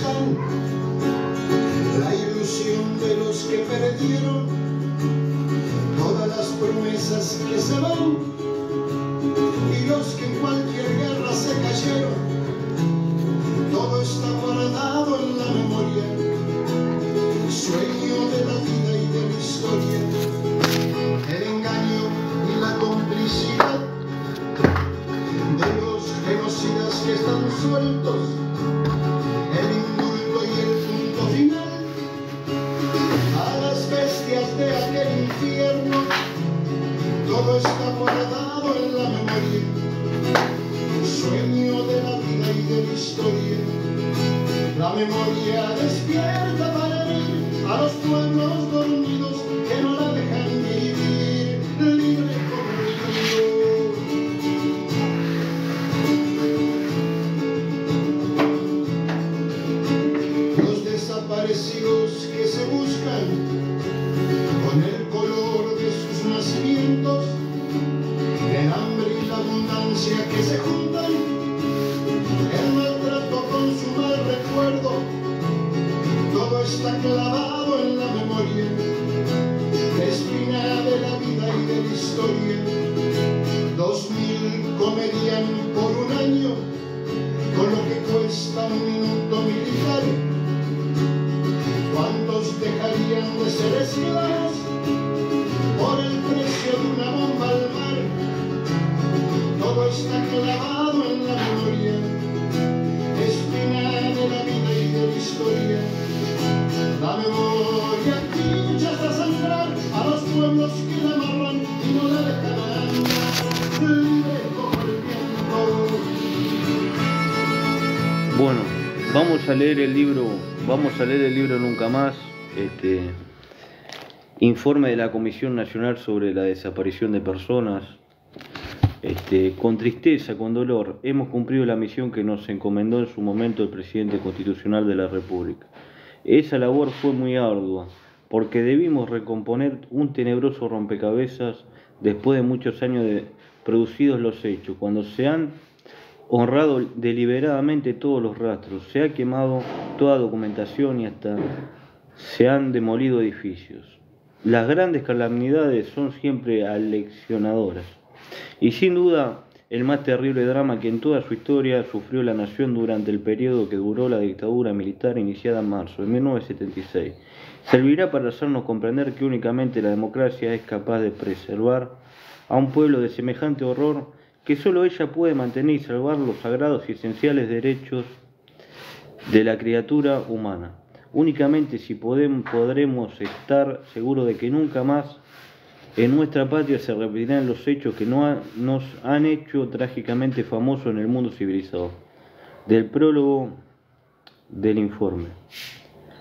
buscan la ilusión de los que perdieron todas las promesas que se van, y los que en cualquier guerra se cayeron. Todo está guardado en la memoria, sueño de la vida y de la historia, el engaño y la complicidad de los genocidas que están sueltos, el indulto y el punto final a las bestias de aquel infierno. Todo está guardado en la memoria, sueño de la vida y de la historia. La memoria despierta para mí a los pueblos dormidos que no la dejan vivir libre como el río. Los desaparecidos que se buscan con el color de sus nacimientos, el hambre y la abundancia que se juntan, el maltrato con su mal recuerdo. Todo está clavado en la memoria, espina de la vida y de la historia. 2000 comerían por un año con lo que cuesta un minuto militar. ¿Cuántos dejarían de ser esclavos por el precio de una bomba al mar? Todo está clavado en la memoria, espina de la vida y de la historia. La memoria pincha hasta sangrar a los pueblos que la amarran y no la dejan andar libre como el viento. Bueno, vamos a leer el libro Nunca Más, informe de la Comisión Nacional sobre la Desaparición de Personas. Con tristeza, con dolor, hemos cumplido la misión que nos encomendó en su momento el presidente constitucional de la República. Esa labor fue muy ardua, porque debimos recomponer un tenebroso rompecabezas después de muchos años de producidos los hechos, cuando se han honrado deliberadamente todos los rastros, se ha quemado toda documentación y hasta se han demolido edificios. Las grandes calamidades son siempre aleccionadoras. Y sin duda, el más terrible drama que en toda su historia sufrió la nación durante el periodo que duró la dictadura militar iniciada en marzo de 1976, servirá para hacernos comprender que únicamente la democracia es capaz de preservar a un pueblo de semejante horror, que solo ella puede mantener y salvar los sagrados y esenciales derechos de la criatura humana. Únicamente si podremos estar seguros de que nunca más en nuestra patria se repetirán los hechos que nos han hecho trágicamente famosos en el mundo civilizado. Del prólogo del informe.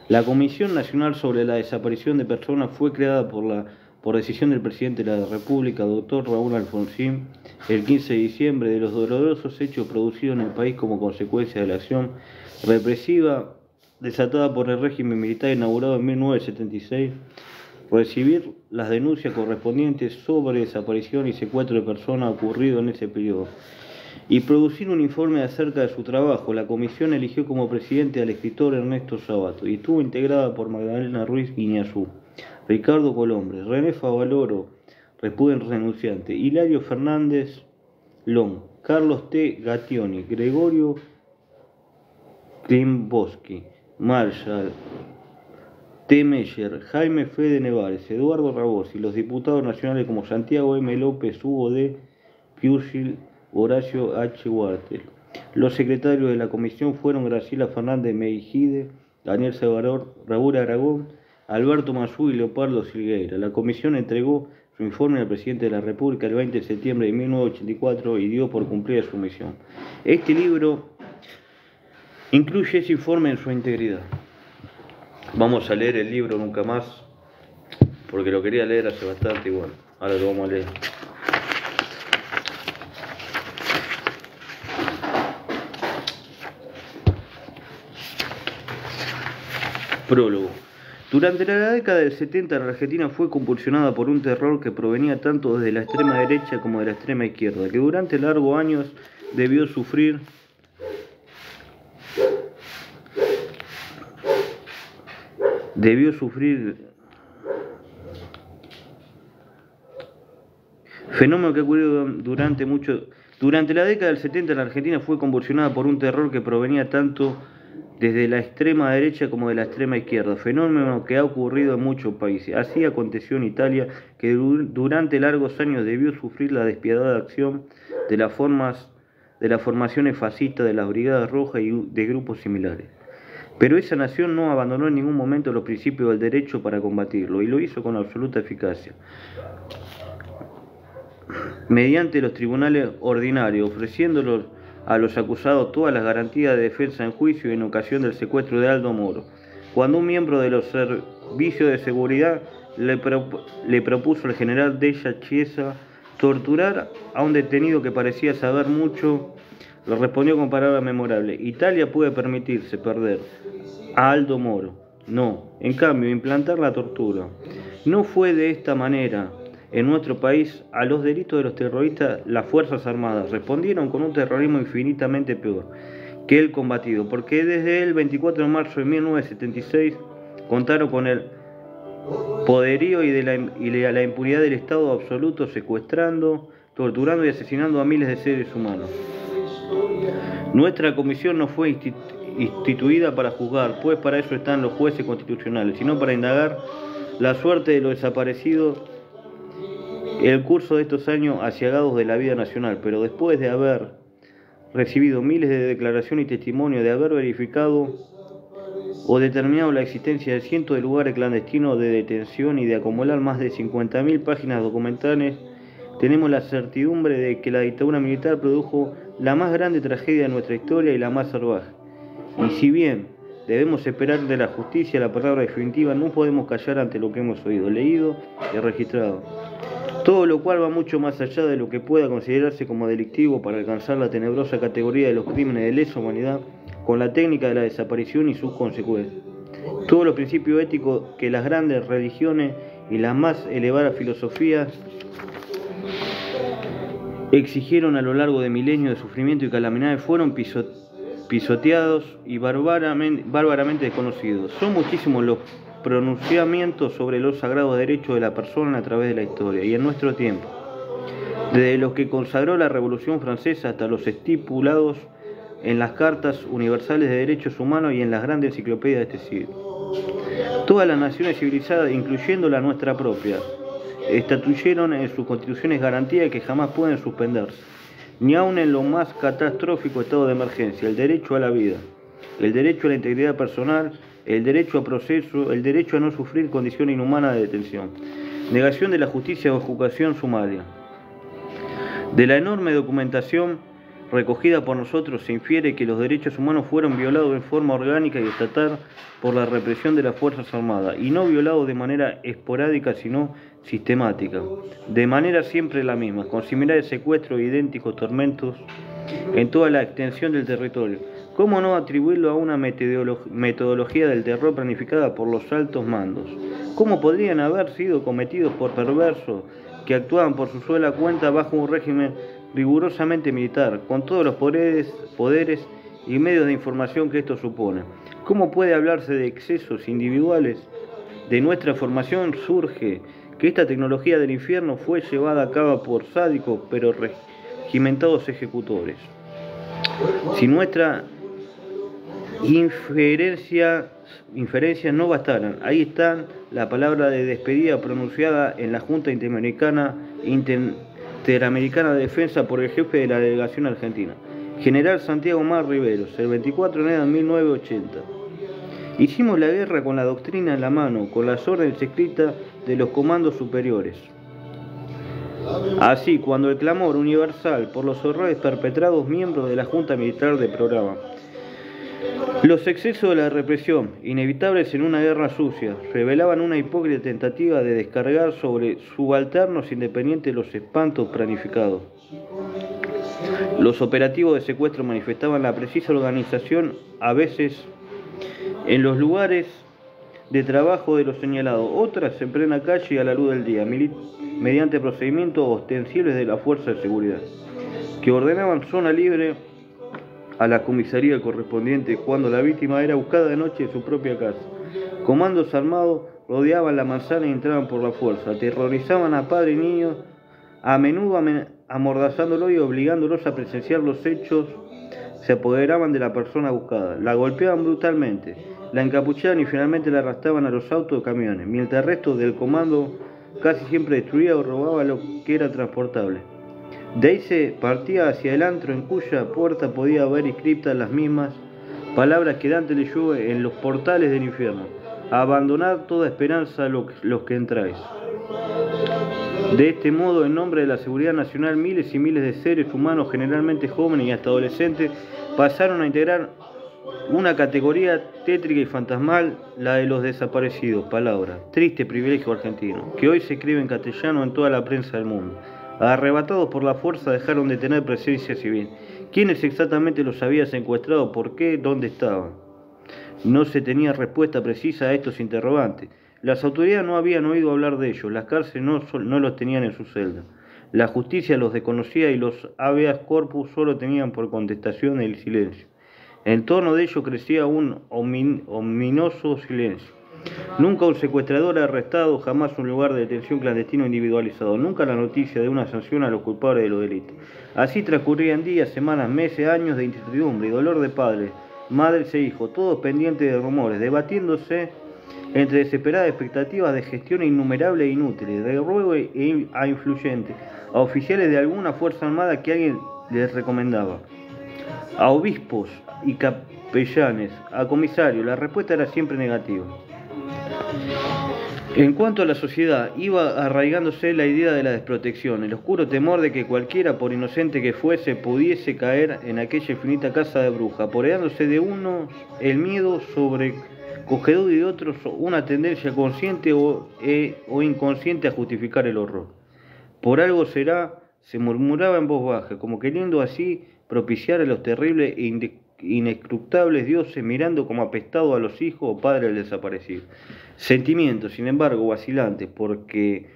La Comisión Nacional sobre la Desaparición de Personas fue creada por decisión del presidente de la República, doctor Raúl Alfonsín, el 15 de diciembre de los dolorosos hechos producidos en el país como consecuencia de la acción represiva desatada por el régimen militar inaugurado en 1976. Recibir las denuncias correspondientes sobre desaparición y secuestro de personas ocurrido en ese periodo y producir un informe acerca de su trabajo. La comisión eligió como presidente al escritor Ernesto Sabato y estuvo integrada por Magdalena Ruiz Guiñazú, Ricardo Colombre, René Favaloro, renunciante, Hilario Fernández Long, Carlos T. Gattioni, Gregorio Klimboski, Marshall T. Meyer, Jaime Fede Nevares, Eduardo Rabós y los diputados nacionales como Santiago M. López, Hugo D. Piusil, Horacio H. Huartel. Los secretarios de la comisión fueron Graciela Fernández Meijide, Daniel Salvador, Raúl Aragón, Alberto Mazú y Leopardo Silgueira. La comisión entregó su informe al presidente de la República el 20 de septiembre de 1984 y dio por cumplida su misión. Este libro incluye ese informe en su integridad. Vamos a leer el libro Nunca Más, porque lo quería leer hace bastante y bueno, ahora lo vamos a leer. Prólogo. Durante la década del 70 la Argentina fue convulsionada por un terror que provenía tanto desde la extrema derecha como de la extrema izquierda, que durante largos años debió sufrir debió sufrir, fenómeno que ha ocurrido durante la década del 70. La Argentina fue convulsionada por un terror que provenía tanto desde la extrema derecha como de la extrema izquierda, fenómeno que ha ocurrido en muchos países. Así aconteció en Italia, que durante largos años debió sufrir la despiadada acción de las formaciones fascistas, de las Brigadas Rojas y de grupos similares. Pero esa nación no abandonó en ningún momento los principios del derecho para combatirlo, y lo hizo con absoluta eficacia, mediante los tribunales ordinarios, ofreciéndolos a los acusados todas las garantías de defensa en juicio y en ocasión del secuestro de Aldo Moro, cuando un miembro de los servicios de seguridad le propuso al general Della Chiesa torturar a un detenido que parecía saber mucho, le respondió con palabras memorables: Italia puede permitirse perder a Aldo Moro, no, en cambio, implantar la tortura. No fue de esta manera. En nuestro país, a los delitos de los terroristas, las Fuerzas Armadas respondieron con un terrorismo infinitamente peor que el combatido, porque desde el 24 de marzo de 1976 contaron con el poderío y la impunidad del Estado absoluto, secuestrando, torturando y asesinando a miles de seres humanos. Nuestra comisión no fue instituida para juzgar, pues para eso están los jueces constitucionales, sino para indagar la suerte de los desaparecidos, el curso de estos años aciagados de la vida nacional. Pero después de haber recibido miles de declaraciones y testimonios, de haber verificado o determinado la existencia de cientos de lugares clandestinos de detención y de acumular más de 50.000 páginas documentales, tenemos la certidumbre de que la dictadura militar produjo la más grande tragedia de nuestra historia y la más salvaje. Y si bien debemos esperar de la justicia la palabra definitiva, no podemos callar ante lo que hemos oído, leído y registrado. Todo lo cual va mucho más allá de lo que pueda considerarse como delictivo para alcanzar la tenebrosa categoría de los crímenes de lesa humanidad con la técnica de la desaparición y sus consecuencias. Todos los principios éticos que las grandes religiones y las más elevadas filosofías exigieron a lo largo de milenios de sufrimiento y calamidades fueron pisoteados y bárbaramente desconocidos. Son muchísimos los pronunciamientos sobre los sagrados derechos de la persona a través de la historia y en nuestro tiempo, desde los que consagró la Revolución Francesa hasta los estipulados en las Cartas Universales de Derechos Humanos y en las grandes enciclopedias de este siglo. Todas las naciones civilizadas, incluyendo la nuestra propia, estatuyeron en sus constituciones garantías que jamás pueden suspenderse, ni aun en lo más catastrófico estado de emergencia: el derecho a la vida, el derecho a la integridad personal, el derecho a proceso, el derecho a no sufrir condiciones inhumanas de detención, negación de la justicia o ejecución sumaria. De la enorme documentación recogida por nosotros se infiere que los derechos humanos fueron violados en forma orgánica y estatal por la represión de las Fuerzas Armadas, y no violados de manera esporádica sino sistemática, de manera siempre la misma, con similares secuestros e idénticos tormentos en toda la extensión del territorio. ¿Cómo no atribuirlo a una metodología del terror planificada por los altos mandos? ¿Cómo podrían haber sido cometidos por perversos que actuaban por su sola cuenta bajo un régimen rigurosamente militar, con todos los poderes y medios de información que esto supone? ¿Cómo puede hablarse de excesos individuales? De nuestra formación surge que esta tecnología del infierno fue llevada a cabo por sádicos pero regimentados ejecutores. Si nuestra inferencias no bastaran, ahí están la palabra de despedida pronunciada en la Junta Interamericana de Defensa por el jefe de la delegación argentina, General Santiago Mar Riveros, el 24 de enero de 1980. Hicimos la guerra con la doctrina en la mano, con las órdenes escritas de los comandos superiores. Así, cuando el clamor universal por los horrores perpetrados miembros de la Junta Militar de programa, los excesos de la represión, inevitables en una guerra sucia, revelaban una hipócrita tentativa de descargar sobre subalternos independientes los espantos planificados. Los operativos de secuestro manifestaban la precisa organización, a veces en los lugares de trabajo de los señalados, otras en plena calle y a la luz del día, mediante procedimientos ostensibles de la fuerza de seguridad, que ordenaban zona libre a la comisaría correspondiente cuando la víctima era buscada de noche en su propia casa, Comandos armados rodeaban la manzana y entraban por la fuerza, aterrorizaban a padre y niños, a menudo amordazándolo y obligándolos a presenciar los hechos. Se apoderaban de la persona buscada, la golpeaban brutalmente, la encapuchaban y finalmente la arrastraban a los autos o camiones, mientras el resto del comando casi siempre destruía o robaba lo que era transportable. De ahí se partía hacia el antro en cuya puerta podía haber inscritas las mismas palabras que Dante leyó en los portales del infierno: abandonar toda esperanza a los que entráis. De este modo, en nombre de la seguridad nacional, miles y miles de seres humanos, generalmente jóvenes y hasta adolescentes, pasaron a integrar una categoría tétrica y fantasmal, la de los desaparecidos. Palabra, triste privilegio argentino, que hoy se escribe en castellano en toda la prensa del mundo. Arrebatados por la fuerza, dejaron de tener presencia civil. ¿Quiénes exactamente los había secuestrado? ¿Por qué? ¿Dónde estaban? No se tenía respuesta precisa a estos interrogantes. Las autoridades no habían oído hablar de ellos, las cárceles no los tenían en su celda. La justicia los desconocía y los habeas corpus solo tenían por contestación el silencio. En torno de ellos crecía un ominoso silencio. Nunca un secuestrador arrestado, jamás un lugar de detención clandestino individualizado, nunca la noticia de una sanción a los culpables de los delitos. Así transcurrían días, semanas, meses, años de incertidumbre y dolor de padres, madres e hijos, todos pendientes de rumores, debatiéndose entre desesperadas expectativas de gestiones innumerables e inútiles, de ruego a influyentes, a oficiales de alguna fuerza armada que alguien les recomendaba, a obispos y capellanes, a comisarios. La respuesta era siempre negativa. En cuanto a la sociedad, iba arraigándose la idea de la desprotección, el oscuro temor de que cualquiera, por inocente que fuese, pudiese caer en aquella infinita casa de bruja, apoderándose de unos el miedo sobrecogedor y de otros una tendencia consciente o inconsciente a justificar el horror. Por algo será, se murmuraba en voz baja, como queriendo así propiciar a los terribles e inescrutables dioses, mirando como apestado a los hijos o padres del desaparecido. Sentimientos, sin embargo, vacilantes, porque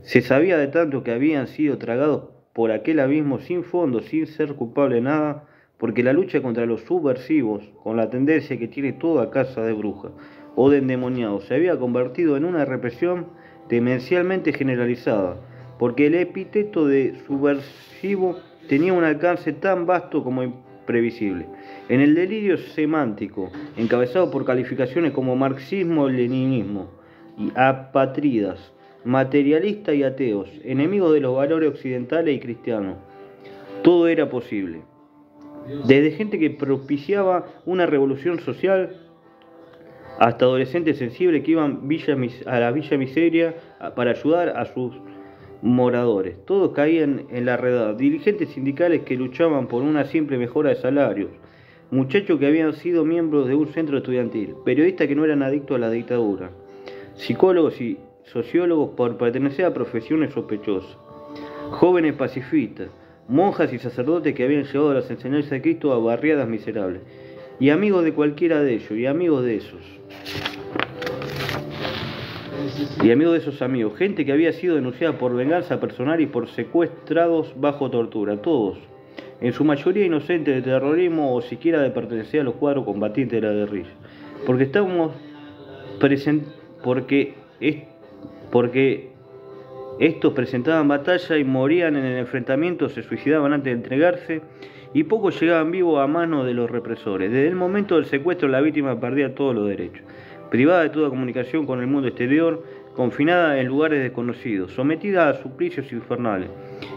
se sabía de tanto que habían sido tragados por aquel abismo sin fondo, sin ser culpable de nada, porque la lucha contra los subversivos, con la tendencia que tiene toda casa de bruja o de endemoniados, se había convertido en una represión demencialmente generalizada, porque el epíteto de subversivo tenía un alcance tan vasto como imprevisible. En el delirio semántico, encabezado por calificaciones como marxismo-leninismo, y apátridas, materialistas y ateos, enemigos de los valores occidentales y cristianos, todo era posible. Desde gente que propiciaba una revolución social hasta adolescentes sensibles que iban a la Villa Miseria para ayudar a sus moradores. Todos caían en la redada. Dirigentes sindicales que luchaban por una simple mejora de salarios, muchachos que habían sido miembros de un centro estudiantil, periodistas que no eran adictos a la dictadura, psicólogos y sociólogos por pertenecer a profesiones sospechosas, jóvenes pacifistas, monjas y sacerdotes que habían llevado las enseñanzas de Cristo a barriadas miserables, y amigos de cualquiera de ellos, y amigos de esos amigos, gente que había sido denunciada por venganza personal y por secuestrados bajo tortura, todos, en su mayoría inocentes de terrorismo o siquiera de pertenecer a los cuadros combatientes de la guerrilla, porque estos presentaban batalla y morían en el enfrentamiento, se suicidaban antes de entregarse, y pocos llegaban vivos a manos de los represores. Desde el momento del secuestro, la víctima perdía todos los derechos, privada de toda comunicación con el mundo exterior, confinada en lugares desconocidos, sometida a suplicios infernales,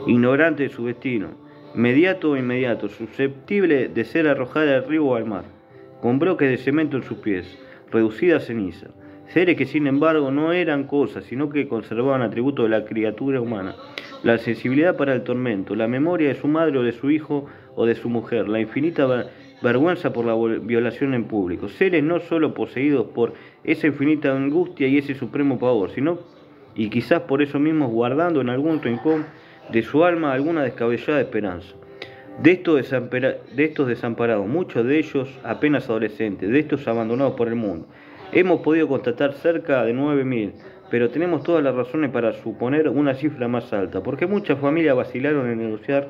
ignorante de su destino, mediato o inmediato, susceptible de ser arrojada al río o al mar, con bloques de cemento en sus pies, reducida a ceniza. Seres que sin embargo no eran cosas, sino que conservaban atributos de la criatura humana, la sensibilidad para el tormento, la memoria de su madre o de su hijo o de su mujer, la infinita vergüenza por la violación en público. Seres no solo poseídos por esa infinita angustia y ese supremo pavor, sino, y quizás por eso mismo, guardando en algún rincón de su alma alguna descabellada esperanza. De estos desamparados, muchos de ellos apenas adolescentes, de estos abandonados por el mundo, hemos podido constatar cerca de 9.000, pero tenemos todas las razones para suponer una cifra más alta, porque muchas familias vacilaron en negociar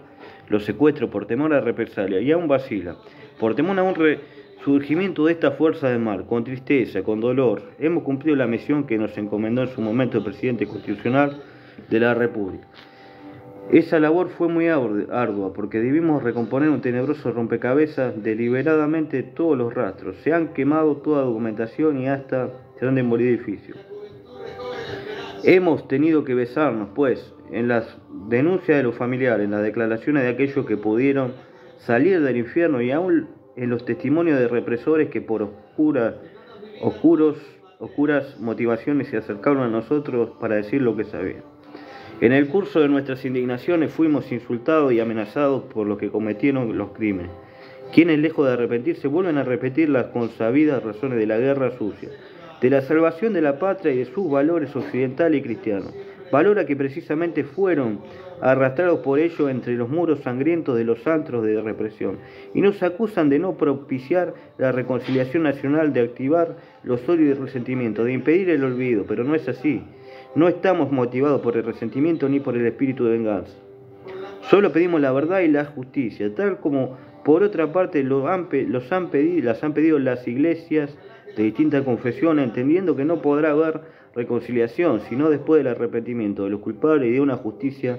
los secuestros por temor a represalia, y aún vacilan, por temor a un surgimiento de esta fuerza del mal, con tristeza, con dolor, hemos cumplido la misión que nos encomendó en su momento el presidente constitucional de la República. Esa labor fue muy ardua porque debimos recomponer un tenebroso rompecabezas deliberadamente todos los rastros. Se han quemado toda documentación y hasta se han demolido edificios. Hemos tenido que besarnos, pues, en las denuncias de los familiares, en las declaraciones de aquellos que pudieron salir del infierno y aún en los testimonios de represores que por oscuras motivaciones se acercaron a nosotros para decir lo que sabían. En el curso de nuestras indignaciones fuimos insultados y amenazados por los que cometieron los crímenes, quienes lejos de arrepentirse vuelven a repetir las consabidas razones de la guerra sucia, de la salvación de la patria y de sus valores occidentales y cristianos, valores que precisamente fueron arrastrados por ellos entre los muros sangrientos de los antros de represión, y nos acusan de no propiciar la reconciliación nacional, de activar los odios y el resentimiento, de impedir el olvido, pero no es así. No estamos motivados por el resentimiento ni por el espíritu de venganza. Solo pedimos la verdad y la justicia, tal como por otra parte las han pedido las iglesias de distintas confesiones, entendiendo que no podrá haber reconciliación sino después del arrepentimiento de los culpables y de una justicia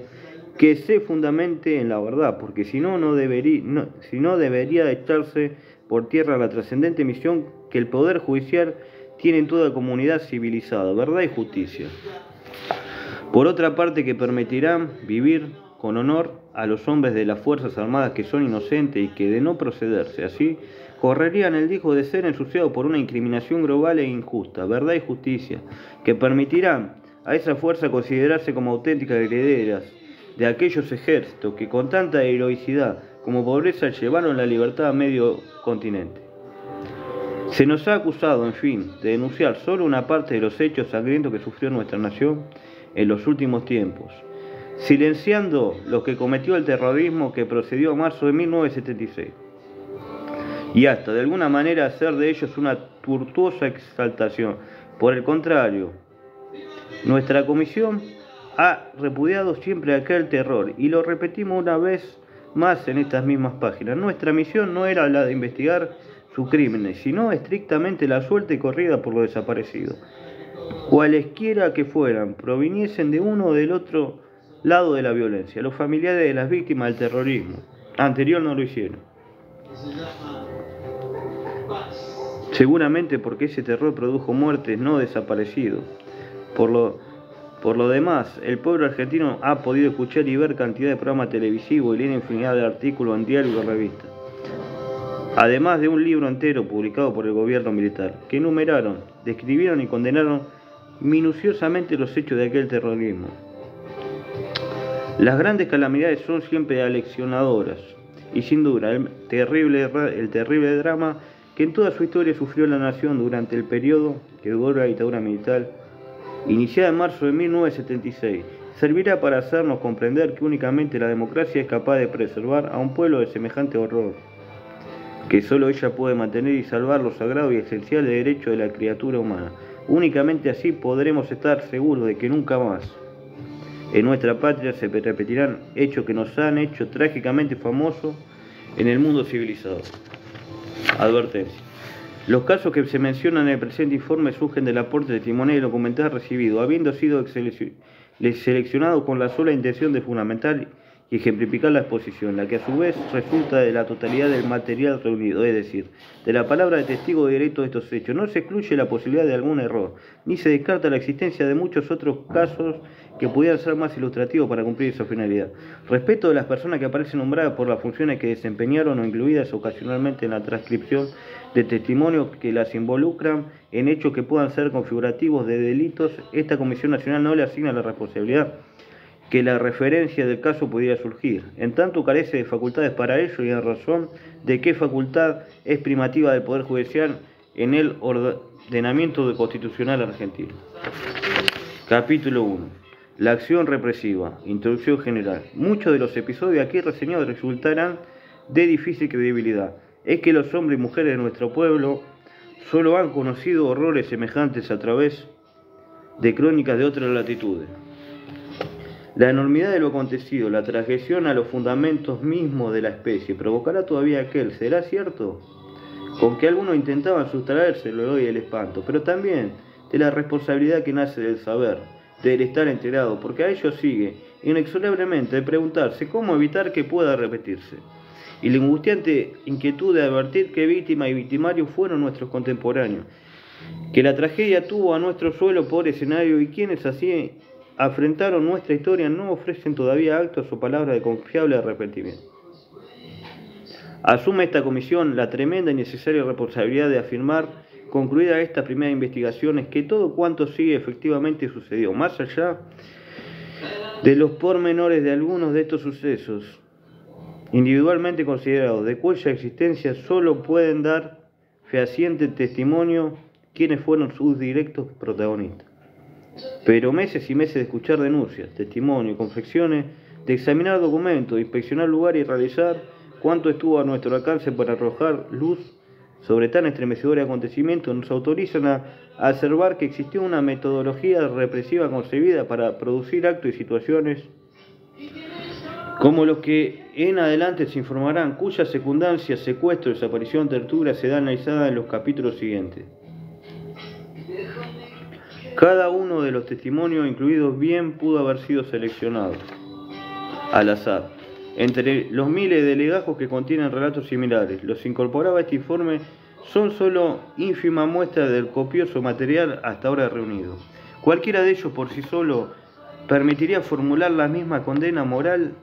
que se fundamente en la verdad, porque si no debería echarse por tierra la trascendente misión que el Poder Judicial tiene en toda comunidad civilizada, verdad y justicia. Por otra parte, que permitirán vivir con honor a los hombres de las Fuerzas Armadas que son inocentes y que, de no procederse así, correrían el riesgo de ser ensuciados por una incriminación global e injusta, verdad y justicia, que permitirán a esa fuerza considerarse como auténticas herederas de aquellos ejércitos que con tanta heroicidad como pobreza llevaron la libertad a medio continente. Se nos ha acusado, en fin, de denunciar solo una parte de los hechos sangrientos que sufrió nuestra nación en los últimos tiempos, silenciando lo que cometió el terrorismo que procedió a marzo de 1976, y hasta de alguna manera hacer de ellos una tortuosa exaltación. Por el contrario, nuestra comisión ha repudiado siempre aquel terror, y lo repetimos una vez más en estas mismas páginas. Nuestra misión no era la de investigar sus crímenes, sino estrictamente la suelta y corrida por los desaparecidos, cualesquiera que fueran, proviniesen de uno o del otro lado de la violencia. Los familiares de las víctimas del terrorismo anterior no lo hicieron, seguramente porque ese terror produjo muertes, no desaparecidos. Por lo demás, el pueblo argentino ha podido escuchar y ver cantidad de programas televisivos y leer infinidad de artículos en diarios y revistas, además de un libro entero publicado por el gobierno militar, que enumeraron, describieron y condenaron minuciosamente los hechos de aquel terrorismo. Las grandes calamidades son siempre aleccionadoras, y sin duda el terrible drama que en toda su historia sufrió la nación durante el periodo que duró la dictadura militar, iniciada en marzo de 1976, servirá para hacernos comprender que únicamente la democracia es capaz de preservar a un pueblo de semejante horror, que solo ella puede mantener y salvar los sagrados y esenciales derechos de la criatura humana. Únicamente así podremos estar seguros de que nunca más en nuestra patria se repetirán hechos que nos han hecho trágicamente famosos en el mundo civilizado. Advertencia. Los casos que se mencionan en el presente informe surgen del aporte testimonial y documental recibido, habiendo sido seleccionados con la sola intención de fundamentar y ejemplificar la exposición, la que a su vez resulta de la totalidad del material reunido, es decir, de la palabra de testigo directo de estos hechos. No se excluye la posibilidad de algún error, ni se descarta la existencia de muchos otros casos que pudieran ser más ilustrativos para cumplir esa finalidad. Respecto de las personas que aparecen nombradas por las funciones que desempeñaron o incluidas ocasionalmente en la transcripción de testimonios que las involucran en hechos que puedan ser configurativos de delitos, esta Comisión Nacional no le asigna la responsabilidad que la referencia del caso pudiera surgir, en tanto carece de facultades para ello y en razón de qué facultad es primativa del Poder Judicial en el ordenamiento constitucional argentino. Capítulo 1. La acción represiva. Introducción general. Muchos de los episodios aquí reseñados resultarán de difícil credibilidad. Es que los hombres y mujeres de nuestro pueblo solo han conocido horrores semejantes a través de crónicas de otras latitudes. La enormidad de lo acontecido, la transgresión a los fundamentos mismos de la especie, provocará todavía aquel, ¿será cierto?, con que algunos intentaban sustraerse el dolor y el espanto, pero también de la responsabilidad que nace del saber, del estar enterado, porque a ellos sigue inexorablemente de preguntarse cómo evitar que pueda repetirse, y la angustiante inquietud de advertir que víctima y victimario fueron nuestros contemporáneos, que la tragedia tuvo a nuestro suelo por escenario y quienes así afrentaron nuestra historia no ofrecen todavía actos o palabras de confiable arrepentimiento. Asume esta comisión la tremenda y necesaria responsabilidad de afirmar, concluida esta primera investigación, que todo cuanto sigue efectivamente sucedió, más allá de los pormenores de algunos de estos sucesos, individualmente considerados, de cuya existencia solo pueden dar fehaciente testimonio quienes fueron sus directos protagonistas. Pero meses y meses de escuchar denuncias, testimonios, confecciones, de examinar documentos, de inspeccionar lugares y realizar cuanto estuvo a nuestro alcance para arrojar luz sobre tan estremecedores acontecimientos, nos autorizan a observar que existió una metodología represiva concebida para producir actos y situaciones como los que en adelante se informarán, cuya secundancia, secuestro, desaparición, tortura será analizada en los capítulos siguientes. Cada uno de los testimonios incluidos bien pudo haber sido seleccionado al azar entre los miles de legajos que contienen relatos similares. Los incorporaba a este informe son solo ínfima muestra del copioso material hasta ahora reunido. Cualquiera de ellos por sí solo permitiría formular la misma condena moral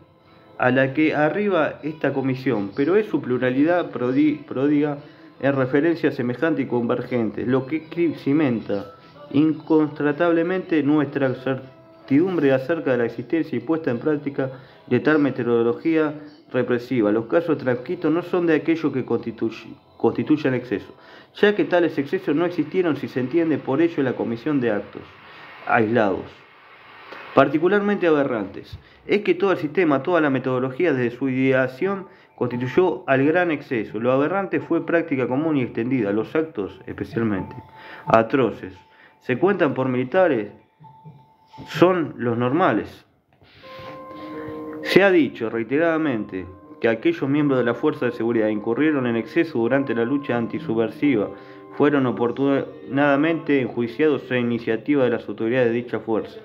a la que arriba esta comisión, pero es su pluralidad pródiga en referencias semejantes y convergentes, lo que cimenta incontratablemente nuestra certidumbre acerca de la existencia y puesta en práctica de tal metodología represiva. Los casos transcritos no son de aquello que constituyen exceso, ya que tales excesos no existieron si se entiende por ello la comisión de actos aislados, particularmente aberrantes. Es que todo el sistema, toda la metodología desde su ideación constituyó al gran exceso. Lo aberrante fue práctica común y extendida, los actos especialmente atroces. Se cuentan por militares, son los normales. Se ha dicho reiteradamente que aquellos miembros de la fuerza de seguridad incurrieron en exceso durante la lucha antisubversiva fueron oportunadamente enjuiciados a iniciativa de las autoridades de dicha fuerza.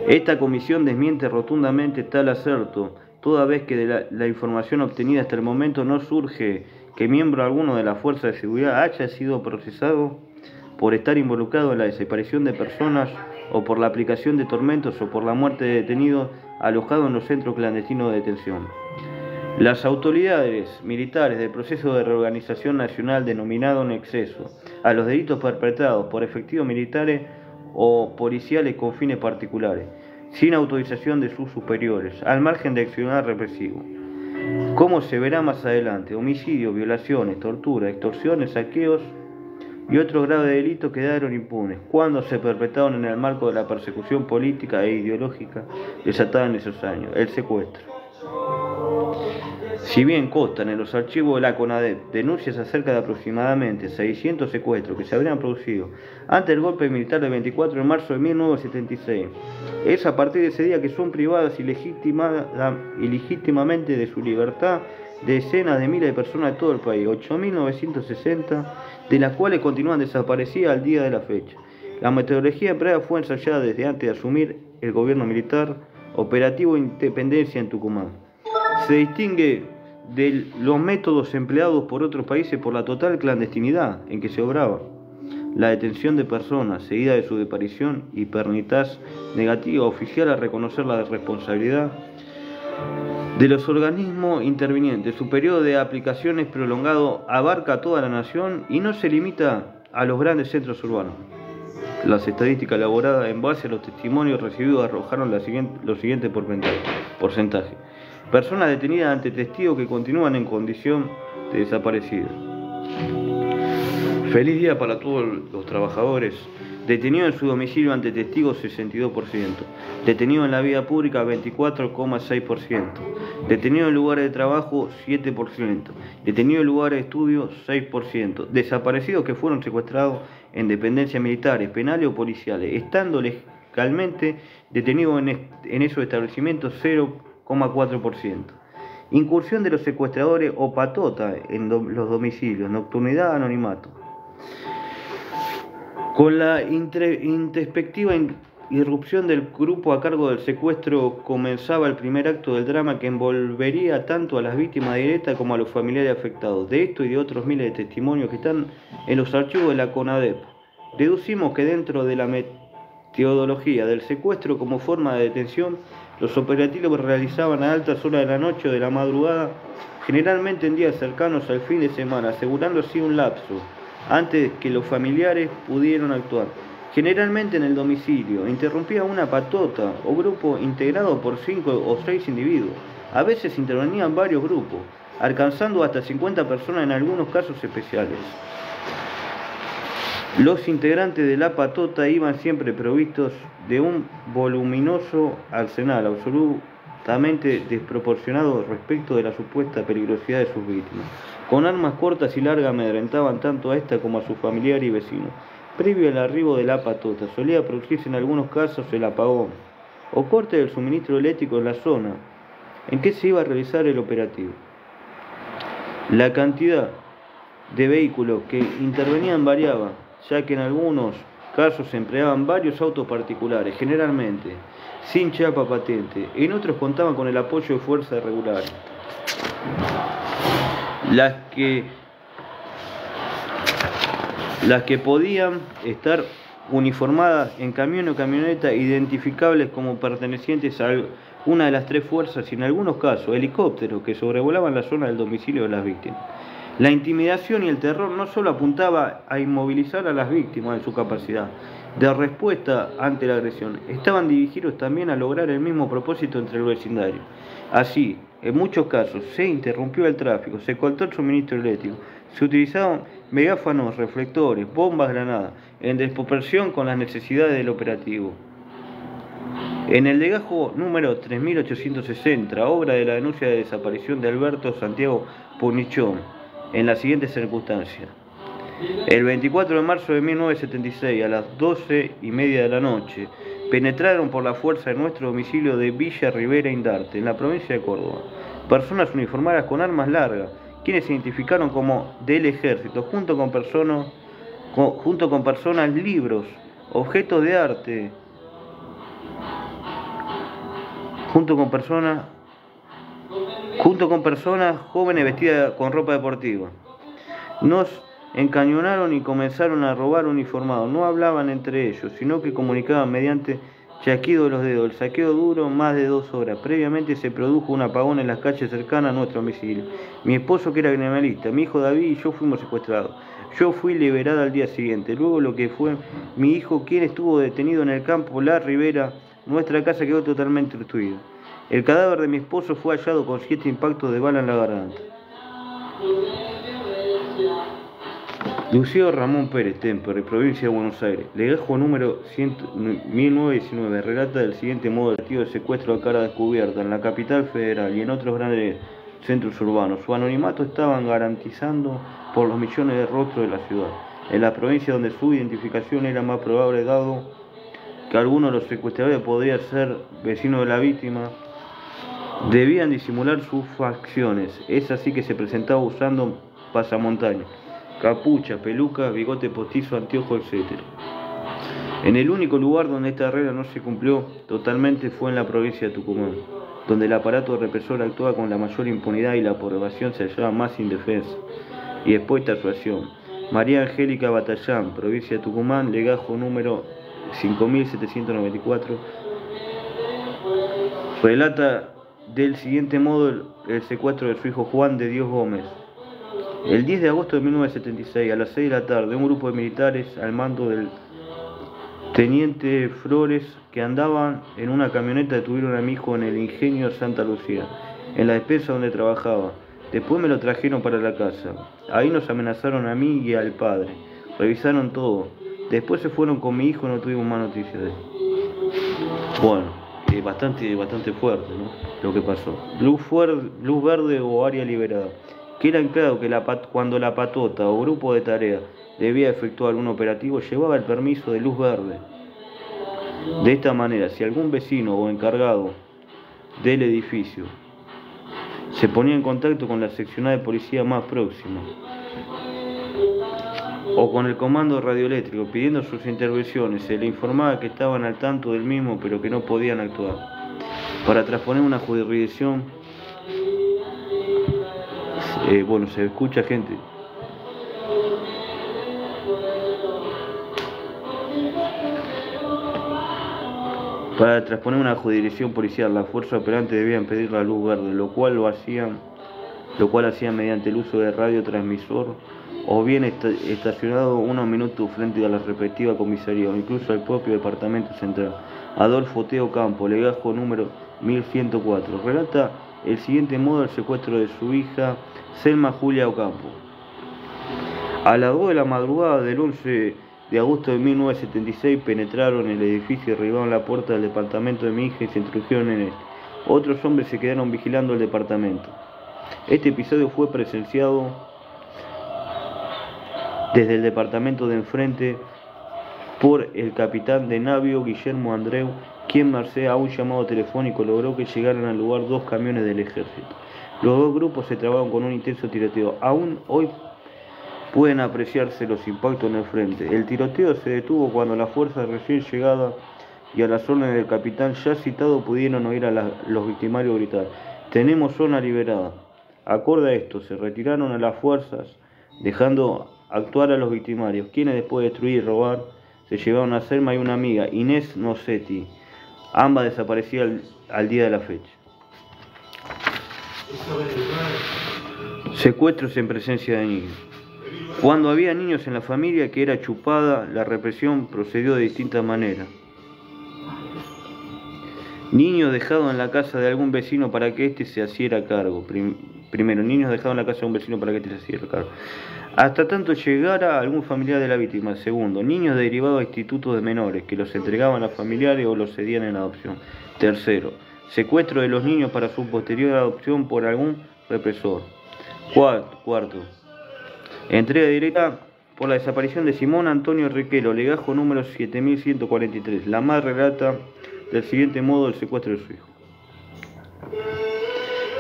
Esta comisión desmiente rotundamente tal aserto, toda vez que de la información obtenida hasta el momento no surge que miembro alguno de la fuerza de seguridad haya sido procesado por estar involucrado en la desaparición de personas o por la aplicación de tormentos o por la muerte de detenidos alojados en los centros clandestinos de detención. Las autoridades militares del proceso de reorganización nacional denominado en exceso a los delitos perpetrados por efectivos militares o policiales con fines particulares, sin autorización de sus superiores, al margen de accionar represivo. Como se verá más adelante, homicidios, violaciones, torturas, extorsiones, saqueos y otros graves delitos quedaron impunes cuando se perpetraron en el marco de la persecución política e ideológica desatada en esos años, el secuestro. Si bien constan en los archivos de la CONADEP denuncias acerca de aproximadamente 600 secuestros que se habrían producido antes del golpe militar del 24 de marzo de 1976, es a partir de ese día que son privadas ilegítimamente de su libertad decenas de miles de personas de todo el país, 8.960, de las cuales continúan desaparecidas al día de la fecha. La metodología empleada fue ensayada desde antes de asumir el gobierno militar operativo Independencia en Tucumán. Se distingue de los métodos empleados por otros países por la total clandestinidad en que se obraba, la detención de personas seguida de su desaparición y pernitas negativa oficial a reconocer la responsabilidad de los organismos intervinientes. Su periodo de aplicación es prolongado, abarca a toda la nación y no se limita a los grandes centros urbanos. Las estadísticas elaboradas en base a los testimonios recibidos arrojaron los siguientes porcentajes. Personas detenidas ante testigos que continúan en condición de desaparecidos. Feliz día para todos los trabajadores. Detenido en su domicilio ante testigos 62%. Detenido en la vía pública 24,6%. Detenido en lugares de trabajo 7%. Detenido en lugares de estudio 6%. Desaparecidos que fueron secuestrados en dependencias militares, penales o policiales, estando legalmente detenidos en esos establecimientos 0,4%. incursión de los secuestradores o patota en los domicilios, nocturnidad, anonimato. Con la introspectiva irrupción del grupo a cargo del secuestro comenzaba el primer acto del drama que envolvería tanto a las víctimas directas como a los familiares afectados. De esto y de otros miles de testimonios que están en los archivos de la CONADEP, deducimos que dentro de la metodología del secuestro como forma de detención, los operativos se realizaban a altas horas de la noche o de la madrugada, generalmente en días cercanos al fin de semana, asegurando así un lapso antes que los familiares pudieran actuar. Generalmente en el domicilio, interrumpía una patota o grupo integrado por 5 o 6 individuos. A veces intervenían varios grupos, alcanzando hasta 50 personas en algunos casos especiales. Los integrantes de la patota iban siempre provistos de un voluminoso arsenal absolutamente desproporcionado respecto de la supuesta peligrosidad de sus víctimas. Con armas cortas y largas amedrentaban tanto a esta como a sus familiares y vecinos. Previo al arribo de la patota, solía producirse en algunos casos el apagón o corte del suministro eléctrico en la zona en que se iba a realizar el operativo. La cantidad de vehículos que intervenían variaba, ya que en algunos casos se empleaban varios autos particulares, generalmente sin chapa patente, en otros contaban con el apoyo de fuerzas regulares. Las que podían estar uniformadas en camión o camioneta, identificables como pertenecientes a una de las tres fuerzas y en algunos casos helicópteros que sobrevolaban la zona del domicilio de las víctimas. La intimidación y el terror no solo apuntaba a inmovilizar a las víctimas en su capacidad de respuesta ante la agresión, estaban dirigidos también a lograr el mismo propósito entre el vecindario. Así, en muchos casos se interrumpió el tráfico, se cortó el suministro eléctrico, se utilizaban megáfonos, reflectores, bombas, granadas, en desproporción con las necesidades del operativo. En el legajo número 3860, obra de la denuncia de desaparición de Alberto Santiago Punichón, en las siguientes circunstancias. El 24 de marzo de 1976, a las 12:30 de la noche, penetraron por la fuerza en nuestro domicilio de Villa Rivera Indarte, en la provincia de Córdoba, personas uniformadas con armas largas, quienes se identificaron como del ejército, junto con personas, libros, objetos de arte, junto con personas jóvenes vestidas con ropa deportiva. Nos encañonaron y comenzaron a robar uniformados. No hablaban entre ellos, sino que comunicaban mediante chasquido de los dedos. El saqueo duró más de 2 horas. Previamente se produjo un apagón en las calles cercanas a nuestro domicilio. Mi esposo, que era criminalista, mi hijo David y yo fuimos secuestrados. Yo fui liberada al día siguiente. Luego lo que fue mi hijo, quien estuvo detenido en el campo La Ribera, nuestra casa quedó totalmente destruida. El cadáver de mi esposo fue hallado con 7 impactos de bala en la garganta. Lucio Ramón Pérez Temperley, provincia de Buenos Aires. Legajo número 1919 relata del siguiente modo el activo de secuestro a cara descubierta en la capital federal y en otros grandes centros urbanos. Su anonimato estaban garantizando por los millones de rostros de la ciudad. En la provincia donde su identificación era más probable, dado que algunos de los secuestradores podrían ser vecinos de la víctima, debían disimular sus facciones. Es así que se presentaba usando pasamontañas, capucha, peluca, bigote postizo, anteojo, etc. En el único lugar donde esta regla no se cumplió totalmente fue en la provincia de Tucumán, donde el aparato represor actuaba con la mayor impunidad y la población se hallaba más indefensa y expuesta a su acción. María Angélica Batallán, provincia de Tucumán, legajo número 5794, relata del siguiente modo el secuestro de su hijo Juan de Dios Gómez. El 10 de agosto de 1976, a las 6 de la tarde, un grupo de militares al mando del teniente Flores, que andaban en una camioneta, detuvieron a mi hijo en el ingenio Santa Lucía, en la despensa donde trabajaba. Después me lo trajeron para la casa. Ahí nos amenazaron a mí y al padre. Revisaron todo. Después se fueron con mi hijo y no tuvimos más noticias de él. Bueno, bastante fuerte, ¿no? Lo que pasó. Luz verde o área liberada. Queda claro que cuando la patota o grupo de tarea debía efectuar un operativo, llevaba el permiso de luz verde. De esta manera, si algún vecino o encargado del edificio se ponía en contacto con la seccional de policía más próxima o con el comando radioeléctrico pidiendo sus intervenciones. Se le informaba que estaban al tanto del mismo pero que no podían actuar. Para trasponer una jurisdicción, bueno, se escucha gente. Para trasponer una jurisdicción policial, las fuerzas operantes debían pedir la luz verde, lo cual hacían mediante el uso de radiotransmisor o bien estacionado unos minutos frente a la respectiva comisaría o incluso al propio departamento central. Adolfo Teo Campo, legajo número 1104, relata el siguiente modo el secuestro de su hija Selma Julia Ocampo. A las 2 de la madrugada del 11 de agosto de 1976 penetraron en el edificio y derribaron la puerta del departamento de mi hija y se introdujeron en él. Otros hombres se quedaron vigilando el departamento. Este episodio fue presenciado desde el departamento de enfrente por el capitán de navío Guillermo Andreu, quien merced a un llamado telefónico logró que llegaran al lugar 2 camiones del ejército. Los 2 grupos se trabaron con un intenso tiroteo. Aún hoy pueden apreciarse los impactos en el frente. El tiroteo se detuvo cuando las fuerzas recién llegadas y a las órdenes del capitán ya citado pudieron oír a los victimarios gritar: "Tenemos zona liberada". Acorde a esto, se retiraron a las fuerzas, dejando actuar a los victimarios, quienes después de destruir y robar, se llevaron a Selma y una amiga, Inés Nocetti, ambas desaparecidas al día de la fecha. Secuestros en presencia de niños. Cuando había niños en la familia que era chupada, la represión procedió de distintas maneras. Niños dejados en la casa de algún vecino para que éste se hiciera cargo. Primero, niños dejados en la casa de un vecino para que éste se hiciera cargo, hasta tanto llegara algún familiar de la víctima. Segundo, niños derivados a institutos de menores, que los entregaban a familiares o los cedían en adopción. Tercero, secuestro de los niños para su posterior adopción por algún represor. Cuarto, entrega directa por la desaparición de Simón Antonio Riquelo, legajo número 7143. La madre relata del siguiente modo el secuestro de su hijo.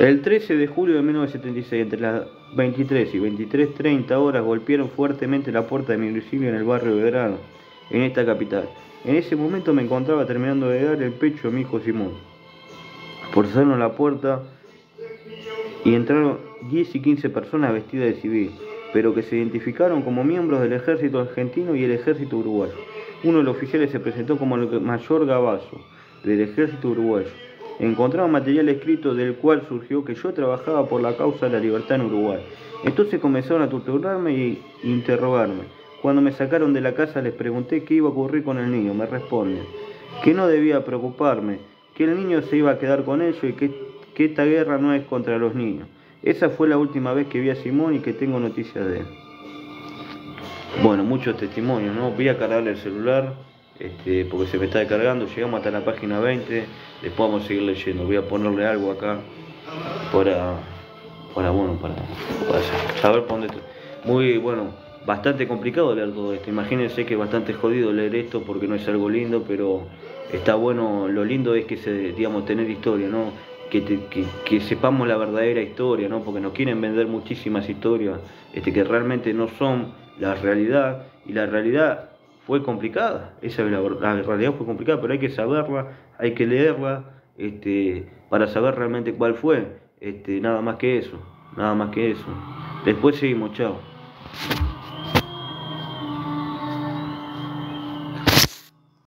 El 13 de julio de 1976, entre las 23 y 23:30 horas, golpearon fuertemente la puerta de mi domicilio en el barrio Belgrano, en esta capital. En ese momento me encontraba terminando de dar el pecho a mi hijo Simón. Forzaron la puerta y entraron 10 y 15 personas vestidas de civil, pero que se identificaron como miembros del ejército argentino y el ejército uruguayo. Uno de los oficiales se presentó como el mayor Gabazo, del ejército uruguayo. Encontraron material escrito del cual surgió que yo trabajaba por la causa de la libertad en Uruguay. Entonces comenzaron a torturarme e interrogarme. Cuando me sacaron de la casa les pregunté qué iba a ocurrir con el niño. Me responden que no debía preocuparme, que el niño se iba a quedar con ellos y que esta guerra no es contra los niños. Esa fue la última vez que vi a Simón y que tengo noticias de él. Bueno, muchos testimonios, ¿no? Voy a cargarle el celular porque se me está descargando. Llegamos hasta la página 20, después vamos a seguir leyendo. Voy a ponerle algo acá para saber por dónde estoy. Muy bueno, bastante complicado leer todo esto. Imagínense que es bastante jodido leer esto porque no es algo lindo, pero está bueno. Lo lindo es que tener historia, ¿no? Que sepamos la verdadera historia, ¿no? Porque nos quieren vender muchísimas historias que realmente no son la realidad, y la realidad fue complicada. Esa es la realidad, fue complicada, pero hay que saberla, hay que leerla para saber realmente cuál fue. Nada más que eso, nada más que eso. Después seguimos, chao.